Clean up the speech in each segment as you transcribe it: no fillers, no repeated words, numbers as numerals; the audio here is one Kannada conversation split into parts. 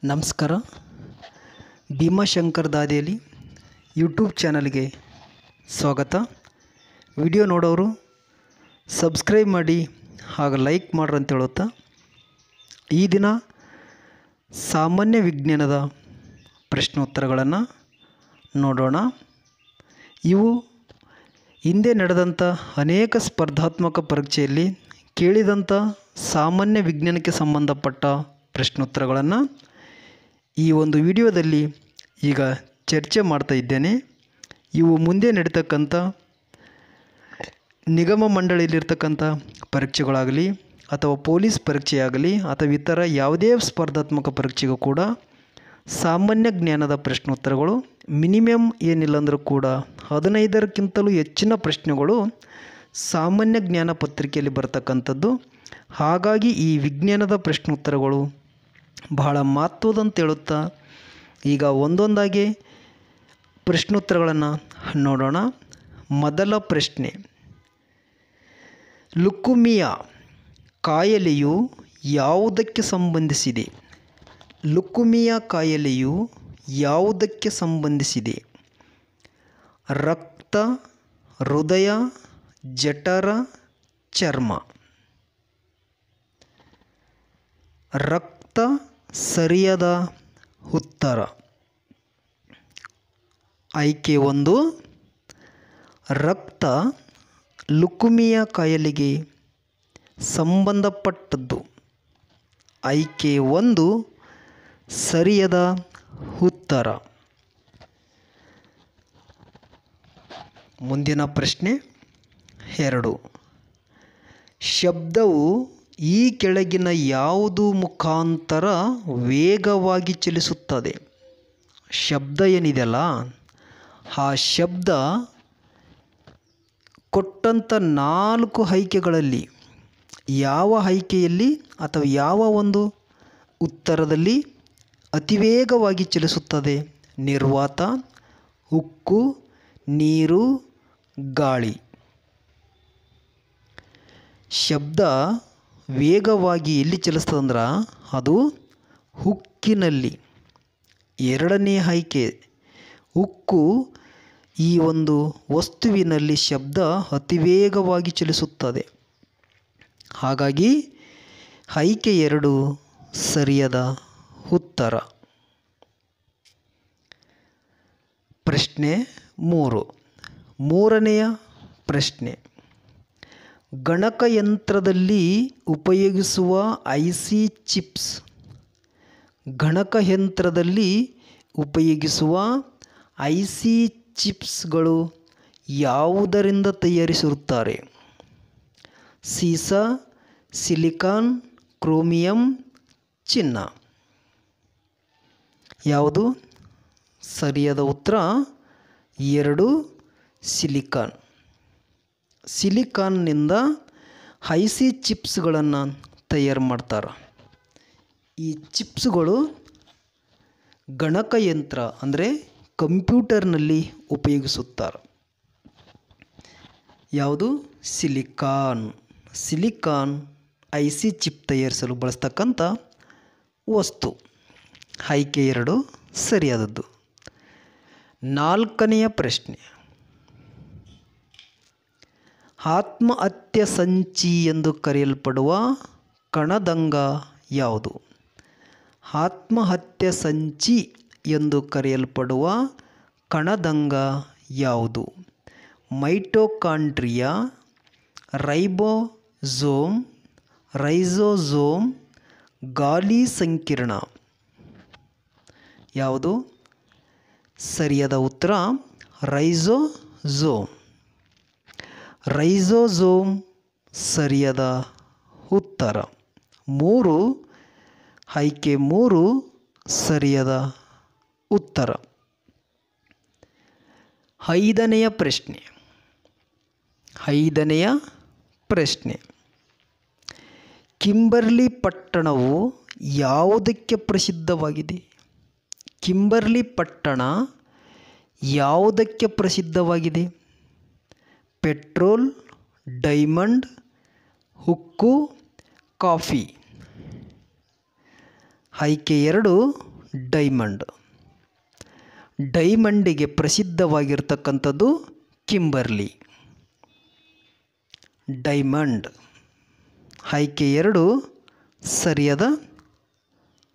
ನಮಸ್ಕಾರ. ಭೀಮಾಶಂಕರ್ ದಾದೇಲಿ ಯೂಟ್ಯೂಬ್ ಚಾನಲ್ಗೆ ಸ್ವಾಗತ. ವಿಡಿಯೋ ನೋಡೋರು ಸಬ್ಸ್ಕ್ರೈಬ್ ಮಾಡಿ ಹಾಗೂ ಲೈಕ್ ಮಾಡ್ರಿ ಅಂತ ಹೇಳುತ್ತಾ, ಈ ದಿನ ಸಾಮಾನ್ಯ ವಿಜ್ಞಾನದ ಪ್ರಶ್ನೋತ್ತರಗಳನ್ನು ನೋಡೋಣ. ಇವು ಹಿಂದೆ ನಡೆದಂಥ ಅನೇಕ ಸ್ಪರ್ಧಾತ್ಮಕ ಪರೀಕ್ಷೆಯಲ್ಲಿ ಕೇಳಿದಂಥ ಸಾಮಾನ್ಯ ವಿಜ್ಞಾನಕ್ಕೆ ಸಂಬಂಧಪಟ್ಟ ಪ್ರಶ್ನೋತ್ತರಗಳನ್ನು ಈ ಒಂದು ವಿಡಿಯೋದಲ್ಲಿ ಈಗ ಚರ್ಚೆ ಮಾಡ್ತಾ ಇದ್ದೇನೆ. ಇವು ಮುಂದೆ ನಡೀತಕ್ಕಂಥ ನಿಗಮ ಮಂಡಳಿಯಲ್ಲಿರ್ತಕ್ಕಂಥ ಪರೀಕ್ಷೆಗಳಾಗಲಿ ಅಥವಾ ಪೊಲೀಸ್ ಪರೀಕ್ಷೆಯಾಗಲಿ ಅಥವಾ ಇತರ ಯಾವುದೇ ಸ್ಪರ್ಧಾತ್ಮಕ ಪರೀಕ್ಷೆಗೂ ಕೂಡ ಸಾಮಾನ್ಯ ಜ್ಞಾನದ ಪ್ರಶ್ನೋತ್ತರಗಳು ಮಿನಿಮಮ್ ಏನಿಲ್ಲ ಅಂದರೂ ಕೂಡ 15ಕ್ಕಿಂತಲೂ ಹೆಚ್ಚಿನ ಪ್ರಶ್ನೆಗಳು ಸಾಮಾನ್ಯ ಜ್ಞಾನ ಪತ್ರಿಕೆಯಲ್ಲಿ ಬರ್ತಕ್ಕಂಥದ್ದು. ಹಾಗಾಗಿ ಈ ವಿಜ್ಞಾನದ ಪ್ರಶ್ನೋತ್ತರಗಳು ಬಹಳ ಮಹತ್ವದಂತ ಹೇಳುತ್ತಾ ಈಗ ಒಂದೊಂದಾಗಿ ಪ್ರಶ್ನೋತ್ತರಗಳನ್ನು ನೋಡೋಣ. ಮೊದಲ ಪ್ರಶ್ನೆ, ಲುಕುಮಿಯಾ ಕಾಯಿಲೆಯು ಯಾವುದಕ್ಕೆ ಸಂಬಂಧಿಸಿದೆ? ಲುಕುಮಿಯಾ ಕಾಯಿಲೆಯು ಯಾವುದಕ್ಕೆ ಸಂಬಂಧಿಸಿದೆ? ರಕ್ತ, ಹೃದಯ, ಜಠರ, ಚರ್ಮ? ರಕ್ತ ಸರಿಯಾದ ಉತ್ತರ. ಆಯ್ಕೆ 1, ರಕ್ತ ಲುಕುಮಿಯಾ ಕಾಯಿಲೆಗೆ ಸಂಬಂಧಪಟ್ಟದ್ದು. ಆಯ್ಕೆ 1 ಸರಿಯಾದ ಉತ್ತರ. ಮುಂದಿನ ಪ್ರಶ್ನೆ 2, ಶಬ್ದವು ಈ ಕೆಳಗಿನ ಯಾವುದು ಮುಖಾಂತರ ವೇಗವಾಗಿ ಚಲಿಸುತ್ತದೆ? ಶಬ್ದ ಏನಿದೆಯಲ್ಲ, ಆ ಶಬ್ದ ಕೊಟ್ಟಂಥ 4 ಆಯ್ಕೆಗಳಲ್ಲಿ ಯಾವ ಆಯ್ಕೆಯಲ್ಲಿ ಅಥವಾ ಯಾವ ಒಂದು ಉತ್ತರದಲ್ಲಿ ಅತಿ ವೇಗವಾಗಿ ಚಲಿಸುತ್ತದೆ? ನಿರ್ವಾತ, ಉಕ್ಕು, ನೀರು, ಗಾಳಿ. ಶಬ್ದ ವೇಗವಾಗಿ ಎಲ್ಲಿ ಚಲಿಸ್ತದಂದ್ರೆ ಅದು ಉಕ್ಕಿನಲ್ಲಿ. 2ನೇ ಆಯ್ಕೆ ಉಕ್ಕು. ಈ ಒಂದು ವಸ್ತುವಿನಲ್ಲಿ ಶಬ್ದ ಅತಿ ವೇಗವಾಗಿ ಚಲಿಸುತ್ತದೆ. ಹಾಗಾಗಿ ಆಯ್ಕೆ 2 ಸರಿಯಾದ ಉತ್ತರ. ಪ್ರಶ್ನೆ 3, ಮೂರನೆಯ ಪ್ರಶ್ನೆ, ಗಣಕಯಂತ್ರದಲ್ಲಿ ಉಪಯೋಗಿಸುವ ಐಸಿ ಚಿಪ್ಸ್. ಗಣಕಯಂತ್ರದಲ್ಲಿ ಉಪಯೋಗಿಸುವ ಐಸಿ ಚಿಪ್ಸ್ಗಳು ಯಾವುದರಿಂದ ತಯಾರಿಸಿರುತ್ತಾರೆ? ಸೀಸ, ಸಿಲಿಕಾನ್, ಕ್ರೋಮಿಯಂ, ಚಿನ್ನ. ಯಾವುದು ಸರಿಯಾದ ಉತ್ತರ? 2 ಸಿಲಿಕಾನ್. ಸಿಲಿಕಾನ್ನಿಂದ ಐಸಿ ಚಿಪ್ಸ್ಗಳನ್ನು ತಯಾರು ಮಾಡ್ತಾರೆ. ಈ ಚಿಪ್ಸ್ಗಳು ಗಣಕಯಂತ್ರ ಅಂದರೆ ಕಂಪ್ಯೂಟರ್ನಲ್ಲಿ ಉಪಯೋಗಿಸುತ್ತಾರೆ. ಯಾವುದು? ಸಿಲಿಕಾನ್. ಸಿಲಿಕಾನ್ ಐಸಿ ಚಿಪ್ ತಯಾರಿಸಲು ಬಳಸ್ತಕ್ಕಂಥ ವಸ್ತು. ಆಯ್ಕೆ 2 ಸರಿಯಾದದ್ದು. 4ನೆಯ ಪ್ರಶ್ನೆ, ಆತ್ಮಹತ್ಯೆ ಸಂಚಿ ಎಂದು ಕರೆಯಲ್ಪಡುವ ಕಣದಂಗ ಯಾವುದು? ಆತ್ಮಹತ್ಯೆ ಸಂಚಿ ಎಂದು ಕರೆಯಲ್ಪಡುವ ಕಣದಂಗ ಯಾವುದು? ಮೈಟೊಕಾಂಡ್ರಿಯಾ, ರೈಬೋಸೋಮ್, ರೈಸೋಸೋಮ್, ಗಾಲಿ ಸಂಕೀರ್ಣ. ಯಾವುದು ಸರಿಯಾದ ಉತ್ತರ? ರೈಸೋಸೋಮ್. ರೈಸೋಸೋಮ್ ಸರಿಯಾದ ಉತ್ತರ. 3, ಆಯ್ಕೆ 3 ಸರಿಯಾದ ಉತ್ತರ. 5ನೆಯ ಪ್ರಶ್ನೆ, 5ನೆಯ ಪ್ರಶ್ನೆ, ಕಿಂಬರ್ಲಿ ಪಟ್ಟಣವು ಯಾವುದಕ್ಕೆ ಪ್ರಸಿದ್ಧವಾಗಿದೆ? ಕಿಂಬರ್ಲಿ ಪಟ್ಟಣ ಯಾವುದಕ್ಕೆ ಪ್ರಸಿದ್ಧವಾಗಿದೆ? ಪೆಟ್ರೋಲ್, ಡೈಮಂಡ್, ಉಕ್ಕು, ಕಾಫಿ. ಆಯ್ಕೆ 2 ಡೈಮಂಡ್. ಡೈಮಂಡಿಗೆ ಪ್ರಸಿದ್ಧವಾಗಿರ್ತಕ್ಕಂಥದ್ದು ಕಿಂಬರ್ಲಿ. ಡೈಮಂಡ್ ಆಯ್ಕೆ 2 ಸರಿಯಾದ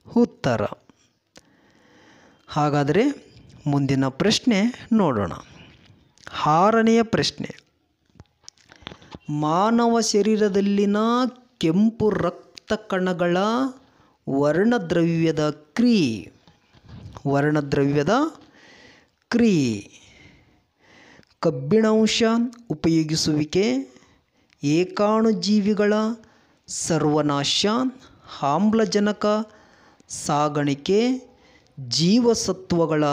ಉತ್ತರ. ಹಾಗಾದರೆ ಮುಂದಿನ ಪ್ರಶ್ನೆ ನೋಡೋಣ. 6ನೆಯ ಪ್ರಶ್ನೆ. ಮಾನವ ಶರೀರದಲ್ಲಿನ ಕೆಂಪು ರಕ್ತ ಕಣಗಳ ವರ್ಣದ್ರವ್ಯದ ಕ್ರಿಯೆ. ಕಬ್ಬಿಣಾಂಶ ಉಪಯೋಗಿಸುವಿಕೆ, ಏಕಾಣುಜೀವಿಗಳ ಸರ್ವನಾಶ, ಆಮ್ಲಜನಕ ಸಾಗಾಣಿಕೆ, ಜೀವಸತ್ವಗಳ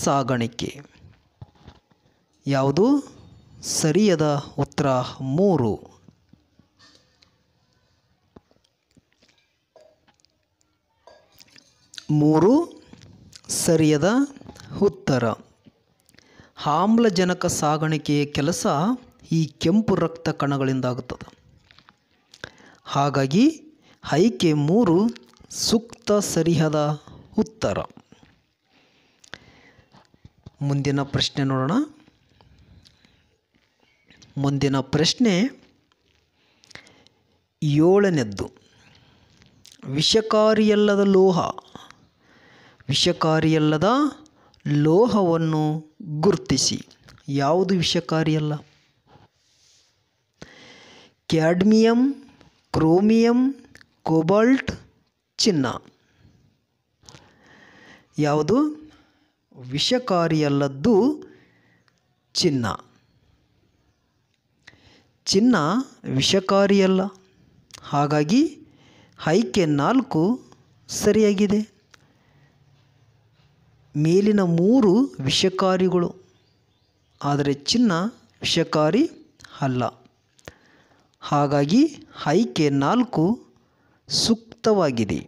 ಸಾಗಾಣಿಕೆ. ಯಾವುದು ಸರಿಯಾದ ಉತ್ತರ? 3 ಸರಿಯಾದ ಉತ್ತರ. ಆಮ್ಲಜನಕ ಸಾಗಾಣಿಕೆಯ ಕೆಲಸ ಈ ಕೆಂಪು ರಕ್ತ ಕಣಗಳಿಂದಾಗುತ್ತದೆ. ಹಾಗಾಗಿ ಆಯ್ಕೆ 3 ಸೂಕ್ತ ಸರಿಯಾದ ಉತ್ತರ. ಮುಂದಿನ ಪ್ರಶ್ನೆ ನೋಡೋಣ. ಮುಂದಿನ ಪ್ರಶ್ನೆ 7ನೇದ್ದು. ವಿಷಕಾರಿಯಲ್ಲದ ಲೋಹವನ್ನು ಗುರುತಿಸಿ. ಯಾವುದು ವಿಷಕಾರಿಯಲ್ಲ? ಕ್ಯಾಡ್ಮಿಯಂ, ಕ್ರೋಮಿಯಂ, ಕೋಬಾಲ್ಟ್, ಚಿನ್ನ. ಯಾವುದು ವಿಷಕಾರಿಯಲ್ಲದ್ದು? ಚಿನ್ನ. ಚಿನ್ನ ವಿಷಕಾರಿಯಲ್ಲ. ಹಾಗಾಗಿ ಆಯ್ಕೆ 4 ಸರಿಯಾಗಿದೆ. ಮೇಲಿನ 3 ವಿಷಕಾರಿಗಳು, ಆದರೆ ಚಿನ್ನ ವಿಷಕಾರಿ ಅಲ್ಲ. ಹಾಗಾಗಿ ಆಯ್ಕೆ 4 ಸೂಕ್ತವಾಗಿದೆ.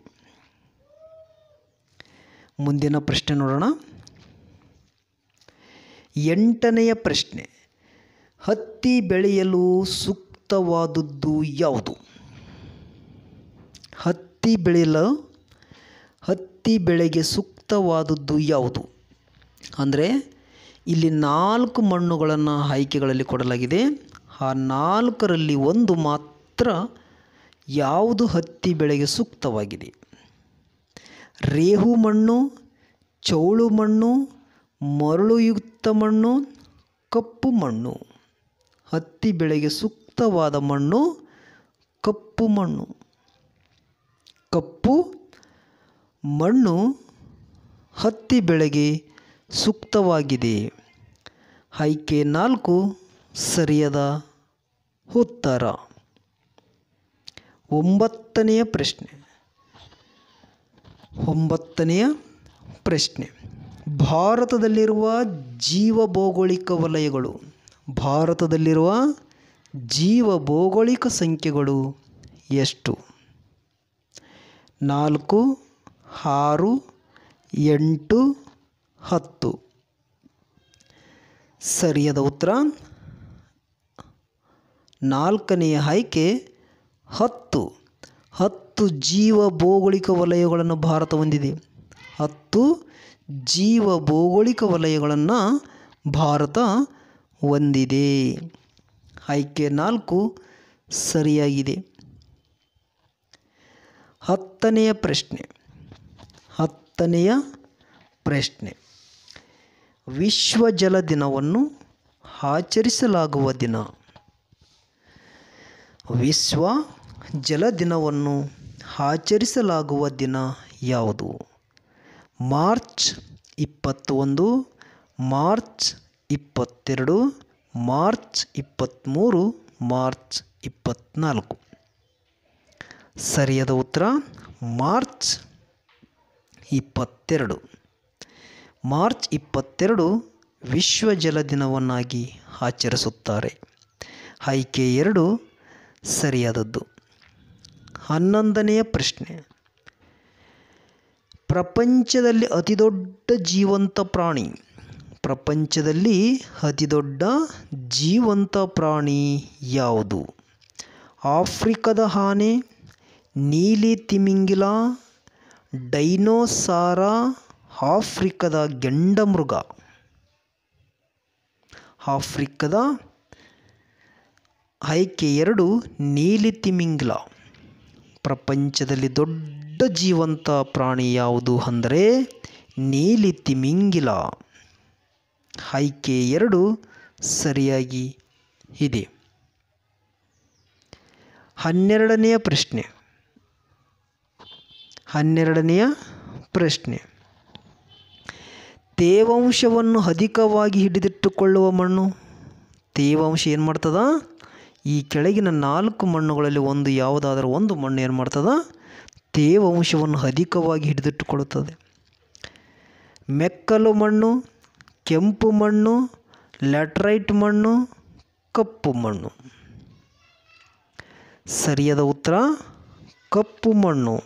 ಮುಂದಿನ ಪ್ರಶ್ನೆ ನೋಡೋಣ. 8ನೆಯ ಪ್ರಶ್ನೆ. ಹತ್ತಿ ಬೆಳೆಯಲು ಸೂಕ್ತವಾದದ್ದು ಯಾವುದು? ಹತ್ತಿ ಬೆಳೆಗೆ ಸೂಕ್ತವಾದದ್ದು ಯಾವುದು? ಅಂದರೆ ಇಲ್ಲಿ 4 ಮಣ್ಣುಗಳನ್ನು ಆಯ್ಕೆಗಳಲ್ಲಿ ಕೊಡಲಾಗಿದೆ. ಆ 4ರಲ್ಲಿ ಒಂದು ಮಾತ್ರ ಯಾವುದು ಹತ್ತಿ ಬೆಳೆಗೆ ಸೂಕ್ತವಾಗಿದೆ? ರೇಹು ಮಣ್ಣು, ಚೌಳು ಮಣ್ಣು, ಮರಳುಯುಕ್ತ ಮಣ್ಣು, ಕಪ್ಪು ಮಣ್ಣು. ಹತ್ತಿ ಬೆಳೆಗೆ ಸೂಕ್ತವಾದ ಮಣ್ಣು ಕಪ್ಪು ಮಣ್ಣು. ಕಪ್ಪು ಮಣ್ಣು ಹತ್ತಿ ಬೆಳೆಗೆ ಸೂಕ್ತವಾಗಿದೆ. ಆಯ್ಕೆ 4 ಸರಿಯಾದ ಉತ್ತರ. 9ನೆಯ ಪ್ರಶ್ನೆ. 9ನೆಯ ಪ್ರಶ್ನೆ. ಭಾರತದಲ್ಲಿರುವ ಜೀವಭೌಗೋಳಿಕ ಸಂಖ್ಯೆಗಳು ಎಷ್ಟು? 4, 6, 8, 10. ಸರಿಯಾದ ಉತ್ತರ 4ನೆಯ ಆಯ್ಕೆ 10. 10 ಜೀವಭೌಗೋಳಿಕ ವಲಯಗಳನ್ನು ಭಾರತ ಹೊಂದಿದೆ. 10 ಜೀವಭೌಗೋಳಿಕ ವಲಯಗಳನ್ನು ಭಾರತ ಹೊಂದಿದೆ. ಆಯ್ಕೆ 4 ಸರಿಯಾಗಿದೆ. 10ನೆಯ ಪ್ರಶ್ನೆ. 10ನೆಯ ಪ್ರಶ್ನೆ. ವಿಶ್ವ ಜಲ ದಿನವನ್ನು ಆಚರಿಸಲಾಗುವ ದಿನ. ವಿಶ್ವ ಜಲ ದಿನವನ್ನು ಆಚರಿಸಲಾಗುವ ದಿನ ಯಾವುದು? March 21, March 22, March 23, March 24. ಸರಿಯಾದ ಉತ್ತರ ಮಾರ್ಚ್ 22. ಮಾರ್ಚ್ 22 ವಿಶ್ವ ಜಲ ದಿನವನ್ನಾಗಿ ಆಚರಿಸುತ್ತಾರೆ. ಆಯ್ಕೆ 2 ಸರಿಯಾದದ್ದು. 11ನೆಯ ಪ್ರಶ್ನೆ. ಪ್ರಪಂಚದಲ್ಲಿ ಅತಿದೊಡ್ಡ ಜೀವಂತ ಪ್ರಾಣಿ ಯಾವುದು? ಆಫ್ರಿಕಾದ ಆನೆ, ನೀಲಿ ತಿಮಿಂಗಿಲ, ಡೈನೋಸಾರ ಆಫ್ರಿಕಾದ ಗೆಂಡಮೃಗ. ಆಫ್ರಿಕಾದ ಆಯ್ಕೆ 2 ನೀಲಿ ತಿಮಿಂಗಿಲ. ಪ್ರಪಂಚದಲ್ಲಿ ದೊಡ್ಡ ಜೀವಂತ ಪ್ರಾಣಿ ಯಾವುದು ಅಂದರೆ ನೀಲಿ ತಿಮಿಂಗಿಲ. ಆಯ್ಕೆ 2 ಸರಿಯಾಗಿ ಇದೆ. 12ನೇ ಪ್ರಶ್ನೆ. 12ನೇ ಪ್ರಶ್ನೆ. ತೇವಾಂಶವನ್ನು ಅಧಿಕವಾಗಿ ಹಿಡಿದಿಟ್ಟುಕೊಳ್ಳುವ ಮಣ್ಣು. ತೇವಾಂಶ ಏನು ಮಾಡ್ತದ? ಈ ಕೆಳಗಿನ 4 ಮಣ್ಣುಗಳಲ್ಲಿ ಒಂದು ಯಾವುದಾದರೂ ಒಂದು ಮಣ್ಣು ಏನು ಮಾಡ್ತದ? ತೇವಾಂಶವನ್ನು ಅಧಿಕವಾಗಿ ಹಿಡಿದಿಟ್ಟುಕೊಳ್ಳುತ್ತದೆ. ಮೆಕ್ಕಲು ಮಣ್ಣು, ಕೆಂಪು ಮಣ್ಣು, ಲ್ಯಾಟರೈಟ್ ಮಣ್ಣು, ಕಪ್ಪು ಮಣ್ಣು. ಸರಿಯಾದ ಉತ್ತರ ಕಪ್ಪು ಮಣ್ಣು.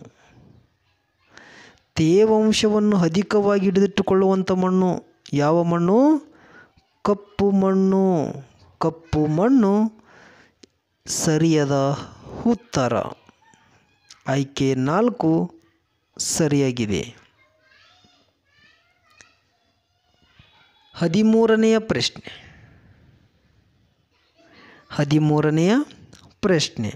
ತೇವಾಂಶವನ್ನು ಅಧಿಕವಾಗಿ ಹಿಡಿದಿಟ್ಟುಕೊಳ್ಳುವಂಥ ಮಣ್ಣು ಯಾವ ಮಣ್ಣು? ಕಪ್ಪು ಮಣ್ಣು. ಕಪ್ಪು ಮಣ್ಣು ಸರಿಯಾದ ಉತ್ತರ. ಆಯ್ಕೆ 4 ಸರಿಯಾಗಿದೆ. 13ನೇ ಪ್ರಶ್ನೆ. 13ನೇ ಪ್ರಶ್ನೆ.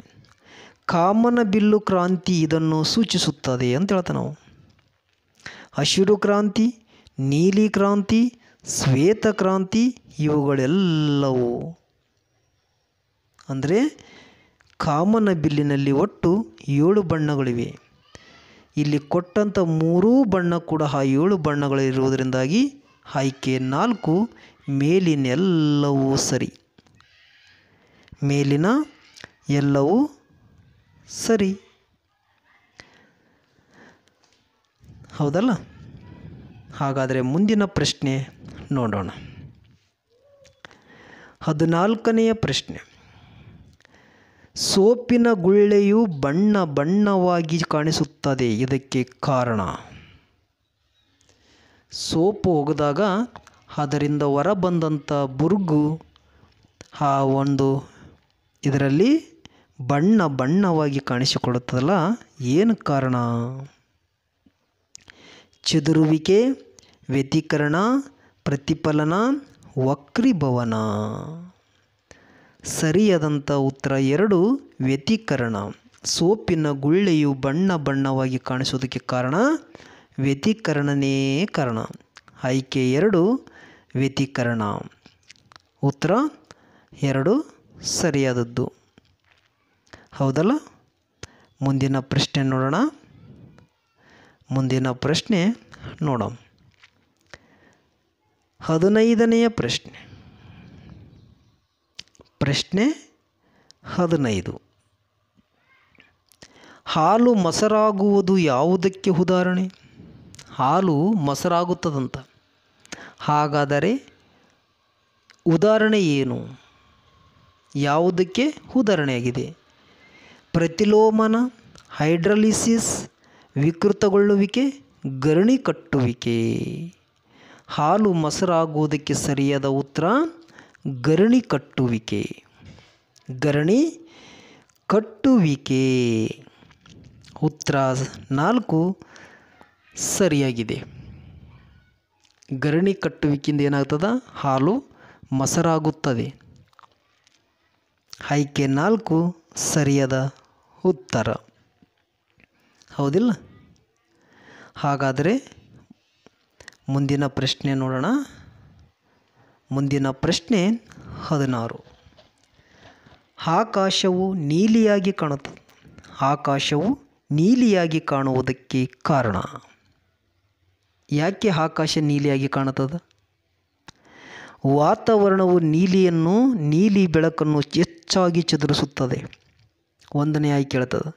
ಕಾಮನಬಿಲ್ಲು ಕ್ರಾಂತಿ ಇದನ್ನು ಸೂಚಿಸುತ್ತದೆ ಅಂತ ಹೇಳ್ತಾ ನಾವು. ಹಸಿರು ಕ್ರಾಂತಿ, ನೀಲಿ ಕ್ರಾಂತಿ, ಶ್ವೇತ ಕ್ರಾಂತಿ ಇವುಗಳೆಲ್ಲವೂ ಅಂದರೆ ಕಾಮನಬಿಲ್ಲಿನಲ್ಲಿ ಒಟ್ಟು 7 ಬಣ್ಣಗಳಿವೆ. ಇಲ್ಲಿ ಕೊಟ್ಟಂಥ 3 ಬಣ್ಣ ಕೂಡ ಆ 7 ಬಣ್ಣಗಳಿರುವುದರಿಂದಾಗಿ ಆಯ್ಕೆ 4 ಮೇಲಿನ ಎಲ್ಲವೂ ಸರಿ. ಮೇಲಿನ ಎಲ್ಲವೂ ಸರಿ. ಹೌದಲ್ಲ? ಹಾಗಾದರೆ ಮುಂದಿನ ಪ್ರಶ್ನೆ ನೋಡೋಣ. 14ನೇ ಪ್ರಶ್ನೆ. ಸೋಪಿನ ಗುಳ್ಳೆಯು ಬಣ್ಣ ಬಣ್ಣವಾಗಿ ಕಾಣಿಸುತ್ತದೆ, ಇದಕ್ಕೆ ಕಾರಣ? ಸೋಪು ಒಗೆದಾಗ ಅದರಿಂದ ಹೊರಬಂದಂಥ ಬುರುಗು ಆ ಒಂದು ಇದರಲ್ಲಿ ಬಣ್ಣ ಬಣ್ಣವಾಗಿ ಕಾಣಿಸಿಕೊಳ್ಳುತ್ತದಲ್ಲ, ಏನು ಕಾರಣ? ಚದುರುವಿಕೆ, ವ್ಯತಿಕರಣ, ಪ್ರತಿಫಲನ, ವಕ್ರೀಭವನ. ಸರಿಯಾದಂಥ ಉತ್ತರ 2 ವ್ಯತಿಕರಣ. ಸೋಪಿನ ಗುಳ್ಳೆಯು ಬಣ್ಣ ಬಣ್ಣವಾಗಿ ಕಾಣಿಸೋದಕ್ಕೆ ಕಾರಣ ವ್ಯತಿಕರಣನೇ ಕಾರಣ. ಆಯ್ಕೆ 2 ವ್ಯತಿಕರಣ. ಉತ್ತರ 2 ಸರಿಯಾದದ್ದು. ಹೌದಲ್ಲ? ಮುಂದಿನ ಪ್ರಶ್ನೆ ನೋಡೋಣ. ಮುಂದಿನ ಪ್ರಶ್ನೆ ನೋಡೋಣ. 15ನೇ ಪ್ರಶ್ನೆ. ಪ್ರಶ್ನೆ 15. ಹಾಲು ಮೊಸರಾಗುವುದು ಯಾವುದಕ್ಕೆ ಉದಾಹರಣೆ? ಹಾಲು ಮೊಸರಾಗುತ್ತದಂತ. ಹಾಗಾದರೆ ಉದಾಹರಣೆ ಏನು? ಯಾವುದಕ್ಕೆ ಉದಾಹರಣೆಯಾಗಿದೆ? ಪ್ರತಿಲೋಮನ, ಹೈಡ್ರಾಲಿಸಿಸ್, ವಿಕೃತಗೊಳ್ಳುವಿಕೆ, ಗರಣಿ ಕಟ್ಟುವಿಕೆ. ಹಾಲು ಮೊಸರಾಗುವುದಕ್ಕೆ ಸರಿಯಾದ ಉತ್ತರ ಗರಣಿ ಕಟ್ಟುವಿಕೆ. ಗರಣಿ ಕಟ್ಟುವಿಕೆ. ಉತ್ತರ 4 ಸರಿಯಾಗಿದೆ. ಗರಣಿ ಕಟ್ಟುವಿಕೆಯಿಂದ ಏನಾಗ್ತದ? ಹಾಲು ಮೊಸರಾಗುತ್ತದೆ. ಆಯ್ಕೆ 4 ಸರಿಯಾದ ಉತ್ತರ. ಹೌದಿಲ್ಲ? ಹಾಗಾದರೆ ಮುಂದಿನ ಪ್ರಶ್ನೆ ನೋಡೋಣ. ಮುಂದಿನ ಪ್ರಶ್ನೆ 16. ಆಕಾಶವು ನೀಲಿಯಾಗಿ ಕಾಣುತ್ತದೆ. ಆಕಾಶವು ನೀಲಿಯಾಗಿ ಕಾಣುವುದಕ್ಕೆ ಕಾರಣ? ಯಾಕೆ ಆಕಾಶ ನೀಲಿಯಾಗಿ ಕಾಣುತ್ತದೆ? ವಾತಾವರಣವು ನೀಲಿ ಬೆಳಕನ್ನು ಹೆಚ್ಚಾಗಿ ಚದುರಿಸುತ್ತದೆ. 1ನೇ ಆಯ್ಕೆ ಹೇಳ್ತದೆ.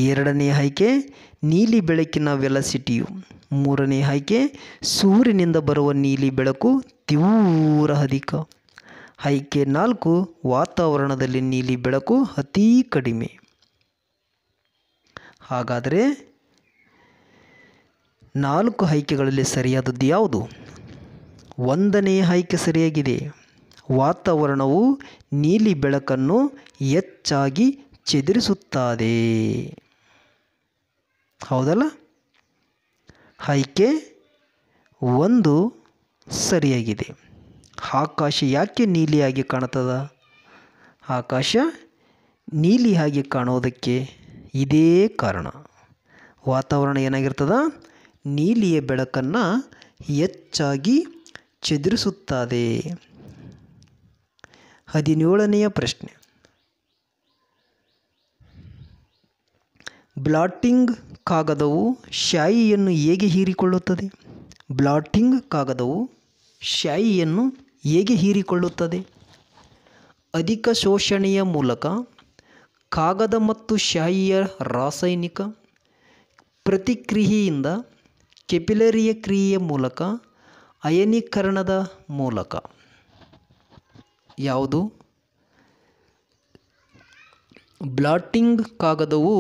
2ನೇ ಆಯ್ಕೆ ನೀಲಿ ಬೆಳಕಿನ ವೆಲಸಿಟಿಯು. 3ನೇ ಆಯ್ಕೆ ಸೂರ್ಯನಿಂದ ಬರುವ ನೀಲಿ ಬೆಳಕು ತೀವ್ರ ಅಧಿಕ. ಆಯ್ಕೆ 4 ವಾತಾವರಣದಲ್ಲಿ ನೀಲಿ ಬೆಳಕು ಅತೀ ಕಡಿಮೆ. ಹಾಗಾದರೆ 4 ಆಯ್ಕೆಗಳಲ್ಲಿ ಸರಿಯಾದದ್ದು ಯಾವುದು? 1ನೇ ಆಯ್ಕೆ ಸರಿಯಾಗಿದೆ. ವಾತಾವರಣವು ನೀಲಿ ಬೆಳಕನ್ನು ಹೆಚ್ಚಾಗಿ ಚದುರಿಸುತ್ತದೆ. ಹೌದಲ್ಲ? ಆಯ್ಕೆ 1 ಸರಿಯಾಗಿದೆ. ಆಕಾಶ ಯಾಕೆ ನೀಲಿಯಾಗಿ ಕಾಣ್ತದ? ಆಕಾಶ ನೀಲಿಯಾಗಿ ಕಾಣೋದಕ್ಕೆ ಇದೇ ಕಾರಣ. ವಾತಾವರಣ ಏನಾಗಿರ್ತದ? ನೀಲಿಯ ಬೆಳಕನ್ನು ಹೆಚ್ಚಾಗಿ ಚದುರಿಸುತ್ತದೆ. 17ನೆಯ ಪ್ರಶ್ನೆ. ಬ್ಲಾಟಿಂಗ್ ಕಾಗದವು ಶಾಯಿಯನ್ನು ಹೇಗೆ ಹೀರಿಕೊಳ್ಳುತ್ತದೆ? ಬ್ಲಾಟಿಂಗ್ ಕಾಗದವು ಶಾಯಿಯನ್ನು ಹೇಗೆ ಹೀರಿಕೊಳ್ಳುತ್ತದೆ? ಅಧಿಕ ಶೋಷಣೆಯ ಮೂಲಕ, ಕಾಗದ ಮತ್ತು ಶಾಯಿಯ ರಾಸಾಯನಿಕ ಪ್ರತಿಕ್ರಿಯೆಯಿಂದ, ಕೆಪಿಲರಿಯ ಕ್ರಿಯೆಯ ಮೂಲಕ, ಅಯನೀಕರಣದ ಮೂಲಕ. ಯಾವುದು? ಬ್ಲಾಟಿಂಗ್ ಕಾಗದವು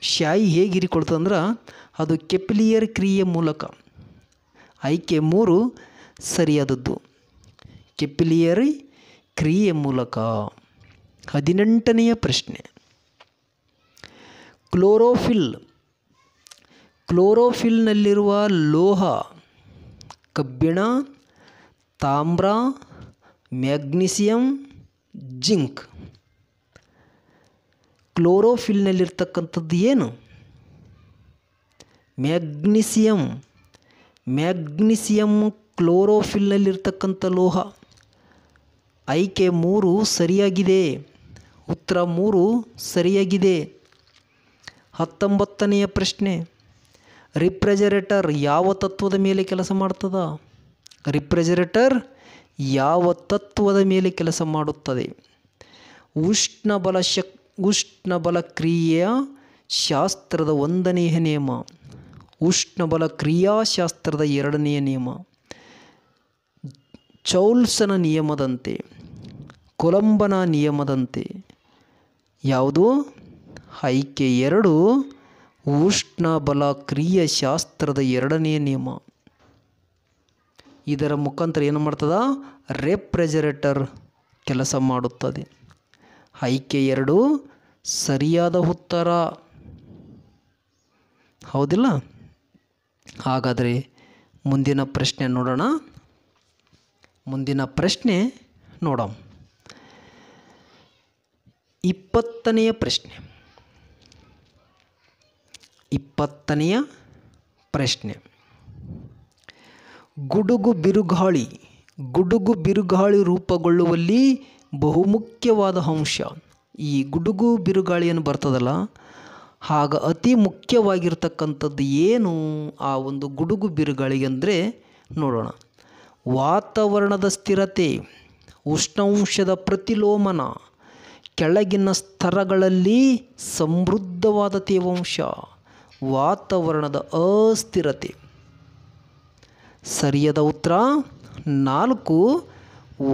ಶಾಯಿ ಹೇಗೆ ಹೀರಿಕೊಳ್ತದೆ ಅಂದ್ರೆ ಅದು ಕೆಪಿಲಿಯರ್ ಕ್ರಿಯೆಯ ಮೂಲಕ. ಆಯ್ಕೆ 3 ಸರಿಯಾದದ್ದು. ಕೆಪಿಲಿಯರಿ ಕ್ರಿಯೆಯ ಮೂಲಕ. 18ನೆಯ ಪ್ರಶ್ನೆ. ಕ್ಲೋರೋಫಿಲ್ನಲ್ಲಿರುವ ಲೋಹ ಕಬ್ಬಿಣ, ತಾಮ್ರ, ಮ್ಯಾಗ್ನೀಸಿಯಂ, ಜಿಂಕ್. ಕ್ಲೋರೋಫಿಲ್ನಲ್ಲಿರ್ತಕ್ಕಂಥದ್ದು ಏನು? ಮ್ಯಾಗ್ನೀಸಿಯಂ ಕ್ಲೋರೋಫಿಲ್ನಲ್ಲಿರ್ತಕ್ಕಂಥ ಲೋಹ. ಆಯ್ಕೆ 3 ಸರಿಯಾಗಿದೆ. ಉತ್ತರ 3 ಸರಿಯಾಗಿದೆ. 19ನೆಯ ಪ್ರಶ್ನೆ. ರಿಫ್ರೆಜರೇಟರ್ ಯಾವ ತತ್ವದ ಮೇಲೆ ಕೆಲಸ ಮಾಡ್ತದ? ರಿಫ್ರೆಜರೇಟರ್ ಯಾವ ತತ್ವದ ಮೇಲೆ ಕೆಲಸ ಮಾಡುತ್ತದೆ? ಉಷ್ಣಬಲ ಕ್ರಿಯೆಯ ಶಾಸ್ತ್ರದ 1ನೆಯ ನಿಯಮ, ಉಷ್ಣಬಲ ಕ್ರಿಯಾಶಾಸ್ತ್ರದ 2ನೆಯ ನಿಯಮ, ಚೌಲ್ಸನ ನಿಯಮದಂತೆ, ಕೊಲಂಬನ ನಿಯಮದಂತೆ. ಯಾವುದು? ಆಯ್ಕೆ 2 ಉಷ್ಣಬಲ ಕ್ರಿಯಾಶಾಸ್ತ್ರದ 2ನೆಯ ನಿಯಮ. ಇದರ ಮುಖಾಂತರ ಏನು ಮಾಡ್ತದ? ರೆಫ್ರೆಜರೇಟರ್ ಕೆಲಸ ಮಾಡುತ್ತದೆ. ಆಯ್ಕೆ 2 ಸರಿಯಾದ ಉತ್ತರ. ಹೌದಿಲ್ಲ? ಹಾಗಾದರೆ ಮುಂದಿನ ಪ್ರಶ್ನೆ ನೋಡೋಣ. ಮುಂದಿನ ಪ್ರಶ್ನೆ ನೋಡೋಣ. 20ನೆಯ ಪ್ರಶ್ನೆ. 20ನೆಯ ಪ್ರಶ್ನೆ. ಗುಡುಗು ಬಿರುಗಾಳಿ ರೂಪುಗೊಳ್ಳುವಲ್ಲಿ ಬಹುಮುಖ್ಯವಾದ ಅಂಶ. ಈ ಗುಡುಗು ಬಿರುಗಾಳಿಯನ್ನು ಬರ್ತದಲ್ಲ, ಆಗ ಅತಿ ಮುಖ್ಯವಾಗಿರ್ತಕ್ಕಂಥದ್ದು ಏನು? ಆ ಒಂದು ಗುಡುಗು ಬಿರುಗಾಳಿಗೆ ಅಂದರೆ ನೋಡೋಣ. ವಾತಾವರಣದ ಸ್ಥಿರತೆ, ಉಷ್ಣಾಂಶದ ಪ್ರತಿಲೋಮನ, ಕೆಳಗಿನ ಸ್ತರಗಳಲ್ಲಿ ಸಮೃದ್ಧವಾದ ತೇವಾಂಶ, ವಾತಾವರಣದ ಅಸ್ಥಿರತೆ. ಸರಿಯಾದ ಉತ್ತರ 4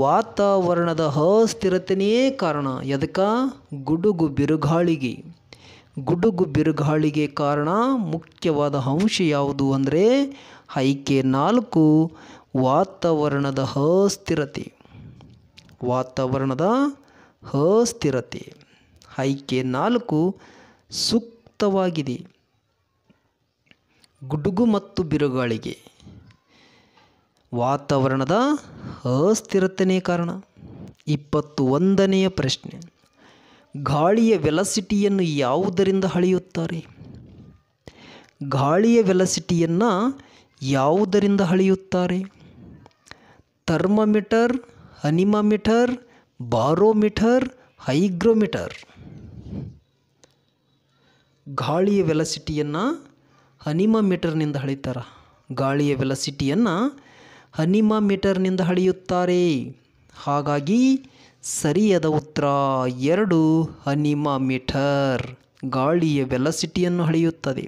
ವಾತಾವರಣದ ಅಸ್ಥಿರತೆಯೇ ಕಾರಣ. ಎದಕ್ಕೆ? ಗುಡುಗು ಬಿರುಗಾಳಿಗೆ ಕಾರಣ ಮುಖ್ಯವಾದ ಅಂಶ ಯಾವುದು ಅಂದರೆ ಆಯ್ಕೆ 4 ವಾತಾವರಣದ ಅಸ್ಥಿರತೆ. ಆಯ್ಕೆ 4 ಸೂಕ್ತವಾಗಿದೆ. ಗುಡುಗು ಮತ್ತು ಬಿರುಗಾಳಿಗೆ ವಾತಾವರಣದ ಅಸ್ಥಿರತೆಯೇ ಕಾರಣ. 21ನೆಯ ಪ್ರಶ್ನೆ. ಗಾಳಿಯ ವೆಲಾಸಿಟಿಯನ್ನು ಯಾವುದರಿಂದ ಅಳೆಯುತ್ತಾರೆ? ಗಾಳಿಯ ವೆಲಾಸಿಟಿಯನ್ನು ಯಾವುದರಿಂದ ಅಳೆಯುತ್ತಾರೆ? Thermometer, anemometer, barometer, hygrometer. ಗಾಳಿಯ ವೆಲಾಸಿಟಿಯನ್ನು ಅನಿಮಾಮೀಟರ್ನಿಂದ ಅಳೆಯುತ್ತಾರೆ. ಗಾಳಿಯ ವೆಲಾಸಿಟಿಯನ್ನು ಅನಿಮಾಮೀಟರ್ನಿಂದ ಅಳೆಯುತ್ತಾರೆ. ಹಾಗಾಗಿ ಸರಿಯಾದ ಉತ್ತರ 2 ಅನಿಮಾಮೀಟರ್ ಗಾಳಿಯ ವೆಲಾಸಿಟಿಯನ್ನು ಅಳೆಯುತ್ತದೆ.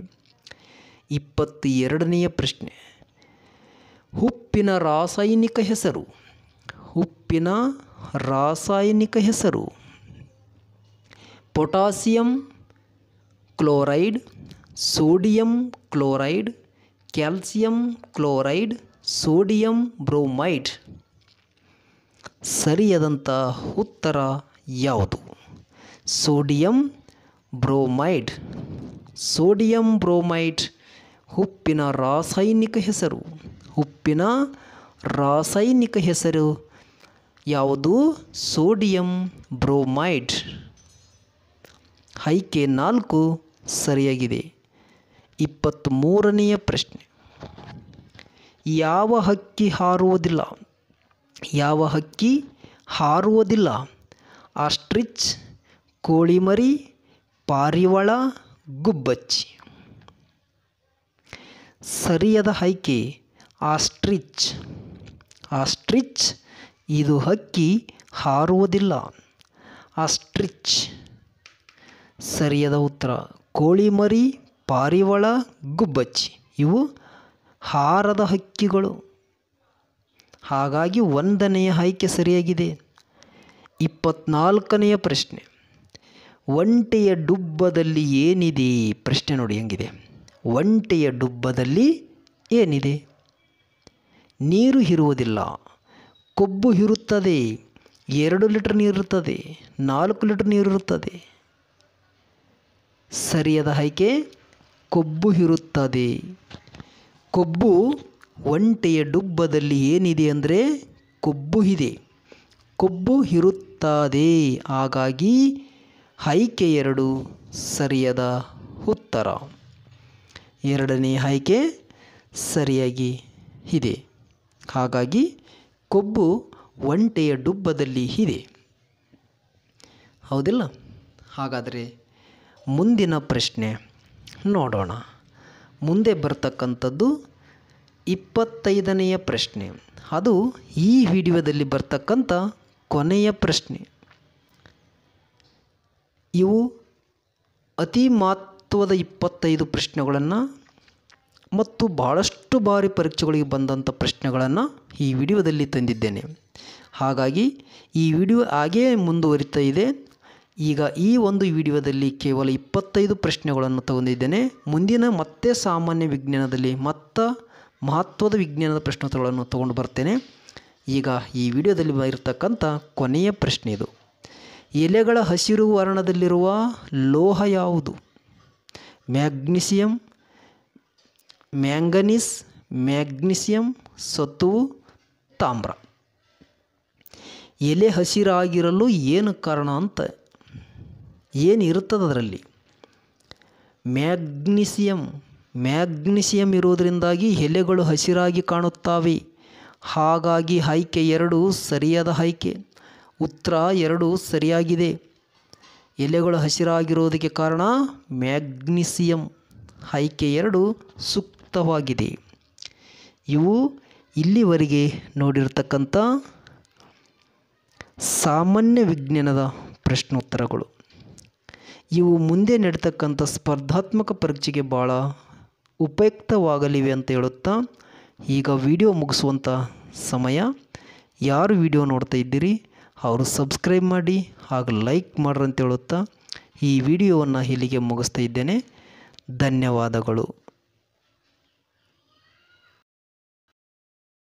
22ನೆಯ ಪ್ರಶ್ನೆ. ಉಪ್ಪಿನ ರಾಸಾಯನಿಕ ಹೆಸರು. Potassium chloride, sodium chloride, calcium chloride, sodium bromide. ಸರಿಯಾದಂಥ ಉತ್ತರ ಯಾವುದು? ಸೋಡಿಯಂ ಬ್ರೋಮೈಡ್ ಉಪ್ಪಿನ ರಾಸಾಯನಿಕ ಹೆಸರು. ಉಪ್ಪಿನ ರಾಸಾಯನಿಕ ಹೆಸರು ಯಾವುದು? Sodium bromide. ಆಯ್ಕೆ 4 ಸರಿಯಾಗಿದೆ. 23ನೆಯ ಪ್ರಶ್ನೆ. ಯಾವ ಹಕ್ಕಿ ಹಾರುವುದಿಲ್ಲ? ಯಾವ ಹಕ್ಕಿ ಹಾರುವುದಿಲ್ಲ? ಆಸ್ಟ್ರಿಚ್, ಕೋಳಿಮರಿ, ಪಾರಿವಾಳ, ಗುಬ್ಬಚ್ಚಿ. ಸರಿಯಾದ ಆಯ್ಕೆ ಆಸ್ಟ್ರಿಚ್. ಆಸ್ಟ್ರಿಚ್ ಇದು ಹಕ್ಕಿ ಹಾರುವುದಿಲ್ಲ. ಆಸ್ಟ್ರಿಚ್ ಸರಿಯಾದ ಉತ್ತರ. ಕೋಳಿಮರಿ, ಪಾರಿವಾಳ, ಗುಬ್ಬಚ್ಚಿ ಇವು ಹಾರದ ಹಕ್ಕಿಗಳು. ಹಾಗಾಗಿ 1ನೆಯ ಆಯ್ಕೆ ಸರಿಯಾಗಿದೆ. 24ನೆಯ ಪ್ರಶ್ನೆ. ಒಂಟೆಯ ಡುಬ್ಬದಲ್ಲಿ ಏನಿದೆ? ಪ್ರಶ್ನೆ ನೋಡಿ ಹೆಂಗಿದೆ. ಒಂಟೆಯ ಡುಬ್ಬದಲ್ಲಿ ಏನಿದೆ? ನೀರು ಇರುವುದಿಲ್ಲ, ಕೊಬ್ಬು ಇರುತ್ತದೆ, 2 ಲೀಟರ್ ನೀರಿರುತ್ತದೆ, 4 ಲೀಟರ್ ನೀರಿರುತ್ತದೆ. ಸರಿಯಾದ ಆಯ್ಕೆ ಕೊಬ್ಬು ಇರುತ್ತದೆ. ಕೊಬ್ಬು ಒಂಟೆಯ ಡುಬ್ಬದಲ್ಲಿ ಏನಿದೆ ಅಂದರೆ ಕೊಬ್ಬು ಇದೆ, ಕೊಬ್ಬು ಇರುತ್ತದೆ. ಹಾಗಾಗಿ ಆಯ್ಕೆ 2 ಸರಿಯಾದ ಉತ್ತರ. 2ನೇ ಆಯ್ಕೆ ಸರಿಯಾಗಿ ಇದೆ. ಹಾಗಾಗಿ ಕೊಬ್ಬು ಒಂಟೆಯ ಡುಬ್ಬದಲ್ಲಿ ಇದೆ. ಹೌದಿಲ್ಲ? ಹಾಗಾದರೆ ಮುಂದಿನ ಪ್ರಶ್ನೆ ನೋಡೋಣ. ಮುಂದೆ ಬರ್ತಕ್ಕಂಥದ್ದು 25ನೆಯ ಪ್ರಶ್ನೆ. ಅದು ಈ ವಿಡಿಯೋದಲ್ಲಿ ಬರ್ತಕ್ಕಂಥ ಕೊನೆಯ ಪ್ರಶ್ನೆ. ಇವು ಅತಿ ಮಹತ್ವದ 25 ಪ್ರಶ್ನೆಗಳನ್ನು ಮತ್ತು ಭಾಳಷ್ಟು ಬಾರಿ ಪರೀಕ್ಷೆಗಳಿಗೆ ಬಂದಂಥ ಪ್ರಶ್ನೆಗಳನ್ನು ಈ ವಿಡಿಯೋದಲ್ಲಿ ತಂದಿದ್ದೇನೆ. ಹಾಗಾಗಿ ಈ ವಿಡಿಯೋ ಹಾಗೇ ಮುಂದುವರಿತಾ ಇದೆ. ಈಗ ಈ ಒಂದು ವಿಡಿಯೋದಲ್ಲಿ ಕೇವಲ 25 ಪ್ರಶ್ನೆಗಳನ್ನು ತಗೊಂಡಿದ್ದೇನೆ. ಮುಂದಿನ ಮತ್ತೆ ಸಾಮಾನ್ಯ ವಿಜ್ಞಾನದಲ್ಲಿ ಮಹತ್ವದ ವಿಜ್ಞಾನದ ಪ್ರಶ್ನೋತ್ತರಗಳನ್ನು ತಗೊಂಡು ಬರ್ತೇನೆ. ಈಗ ಈ ವಿಡಿಯೋದಲ್ಲಿ ಇರತಕ್ಕಂಥ ಕೊನೆಯ ಪ್ರಶ್ನೆ ಇದು. ಎಲೆಗಳ ಹಸಿರು ವರ್ಣದಲ್ಲಿರುವ ಲೋಹ ಯಾವುದು? ಮ್ಯಾಗ್ನೀಸಿಯಂ, ಮ್ಯಾಂಗನೀಸ್, ಮ್ಯಾಗ್ನೀಸಿಯಂ, ಸತುವು, ತಾಮ್ರ. ಎಲೆ ಹಸಿರಾಗಿರಲು ಏನು ಕಾರಣ ಅಂತ ಏನಿರುತ್ತದೆ ಅದರಲ್ಲಿ? ಮ್ಯಾಗ್ನೀಸಿಯಂ ಇರೋದರಿಂದಾಗಿ ಎಲೆಗಳು ಹಸಿರಾಗಿ ಕಾಣುತ್ತವೆ. ಹಾಗಾಗಿ ಆಯ್ಕೆ 2 ಸರಿಯಾದ ಆಯ್ಕೆ. ಉತ್ತರ 2 ಸರಿಯಾಗಿದೆ. ಎಲೆಗಳು ಹಸಿರಾಗಿರೋದಕ್ಕೆ ಕಾರಣ ಮ್ಯಾಗ್ನೀಸಿಯಂ. ಆಯ್ಕೆ 2 ಸೂಕ್ತವಾಗಿದೆ. ಇವು ಇಲ್ಲಿವರೆಗೆ ನೋಡಿರ್ತಕ್ಕಂಥ ಸಾಮಾನ್ಯ ವಿಜ್ಞಾನದ ಪ್ರಶ್ನೋತ್ತರಗಳು. ಇವು ಮುಂದೆ ನಡೀತಕ್ಕಂಥ ಸ್ಪರ್ಧಾತ್ಮಕ ಪರೀಕ್ಷೆಗೆ ಭಾಳ ಉಪಯುಕ್ತವಾಗಲಿವೆ ಅಂತ ಹೇಳುತ್ತಾ ಈಗ ವಿಡಿಯೋ ಮುಗಿಸುವಂಥ ಸಮಯ. ಯಾರು ವಿಡಿಯೋ ನೋಡ್ತಾ ಇದ್ದೀರಿ ಅವರು ಸಬ್ಸ್ಕ್ರೈಬ್ ಮಾಡಿ ಹಾಗೂ ಲೈಕ್ ಮಾಡ್ರಿ ಅಂತ ಹೇಳುತ್ತಾ ಈ ವಿಡಿಯೋವನ್ನು ಇಲ್ಲಿಗೆ ಮುಗಿಸ್ತಾ ಇದ್ದೇನೆ. ಧನ್ಯವಾದಗಳು.